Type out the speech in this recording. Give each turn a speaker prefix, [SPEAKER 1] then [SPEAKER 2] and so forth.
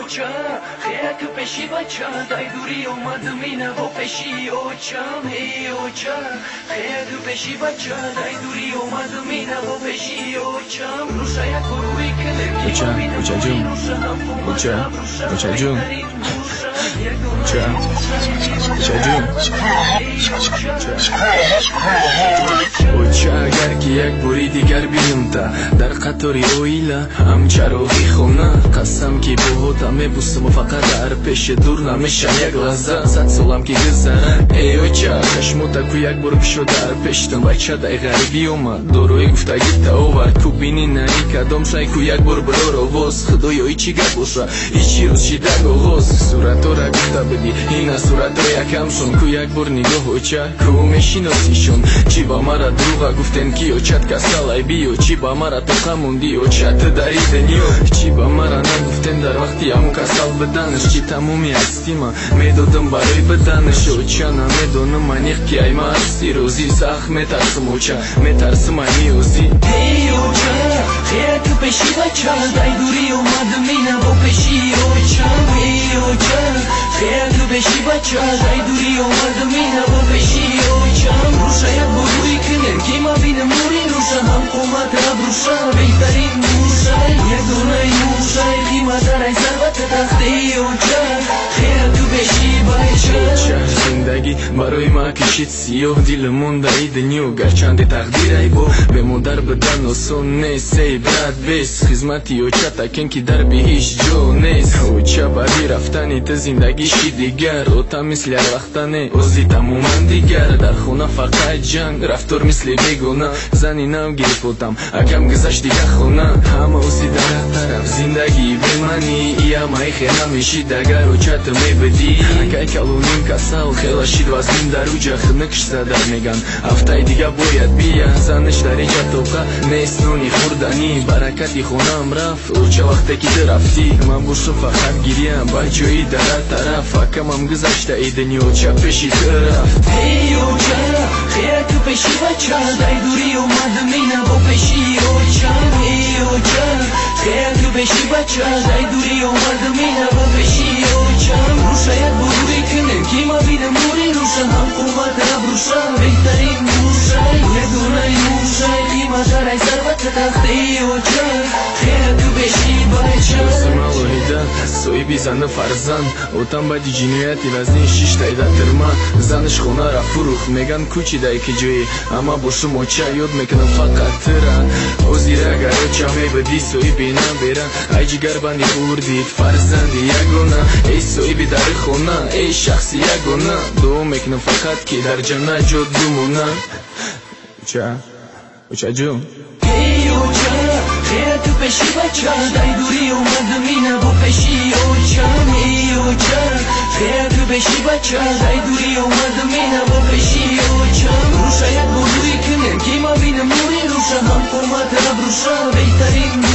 [SPEAKER 1] اوچا خیلی تو پیشی بچه دای دوری اومد مینه و پیشی اوچا ای اوچا خیلی تو پیشی بچه دای دوری اومد مینه و پیشی اوچا روشا یک بروی کنه
[SPEAKER 2] اوچا اوچا جون اوچا اوچا جون اوچا اوچا جون اوچا اگر که یک بوری دیگر بینم تا در قطاری اویلا هم چراغی خونه قسم که باهاتم میبوسم و فقط در پیش دور نمیشم یک لحظه صد سالم که گذره ای اوچا چشموتا کو یک بار پیشو در پیشتم بچه دای غریبی اومد دوروی گفتگی تا آورد کو بینی نری کدام شای کو یک بار برار آواز خدایا ایچی گپ باشه ایچی روز چی در آغاز صورت را گفته بدی این صورت را یکم شون کو یک بار نگاه اوچا کو میشناسیشون چی با مرا دروغا گفتن کی اوچت کسالای بیو چی با مرا تو خموندی اوچت داری دنیو چی با مرا نگفتن در وقتی همون کسال بدنش چی تمومی هستی ما میدادم برای بدنش اوچا نمیدونم منیخ کی ای ما هستی روزی سخت میترسم اوچا میترسم ای میوزی
[SPEAKER 1] ای اوچا خیلی تو پیشی بچه دای دوری اومد مینه و پیشی اوچا ای اوچا خیلی تو پیشی بچه دای دوری اومد مینه و پیشی اوچا روشا یک بروی کنن که ما بینم موری روشا هم قومت ابروشا بهترین موشا یک دونه موشا قیمت رای ثروت تختی اوچا خیلی تو پیشی بچه
[SPEAKER 2] زندگی برای ما کشید سیاه دیلمون دایی دنیو گرچند تقدیر ای با به مادر بدن آسان نیست ای برد بیس خدمتی اوچا تکن که در بهش جو نیست اوچا برای رفتنی تا زندگیشی دیگر اوتا مثل هر وقتنه اوزی تمومن دیگر در خونه فقط جنگ رفتار مثل بیگونه زنی نو گرفتم اکم گذشت دیگه خونه همه اوزی در طرف زندگی بمانی یا مای خیلی میشی دگر اوچا تو میبدی اکای کلونیم کسال خیلی شید و زمین در اوجا خنکش زدر میگن هفته دیگه باید بیا زنش در اینجا توقع نیست نونی خوردنی برکتی خونم رفت اوچا وقتی که رفتی من بوشو فقط گیریم با جایی در طرف اکم هم گذشته ای دنیا اوچا پیشی طرف
[SPEAKER 1] ای اوچا خیلی تو پیشی بچه دای دوری اومد مینه و پیشی اوچا ای اوچا خیلی تو پیشی بچه دای دوری اومد مینه و پیشی اوچا روشا یک بروی کنن که ما بینم موری روشا هم قومت ابروشا بهترین موشا یک دونه موشا قیمت رای ثروت تختی اوچا خیلی تو پیشی بچه
[SPEAKER 2] سوی بی زن فرزن اوتن با دی جنیتی وزنی 6 تایده ترما زنش خونه را فروخ میگن کوچی دای که جوی اما باشم اوچا یاد میکنم فقط ترن او زیر اگر اوچا میبدی سوی بینا بیرن ای جگر بندی خوردید فرزندی یگونه ای سوی بی در خونه ای شخصی یگونه دو میکنم فقط که در جنه جد دومونه اوچا جون
[SPEAKER 1] ای اوچا خیلی تو پیشی بچه دای دوری اومد مینه و پیشی اوچا ای اوچا خیلی تو پیشی بچه دای دوری اومد مینه و پیشی اوچا روشا یک بروی کنن که ما بینم موری روشا هم قومت ابروشا بهترین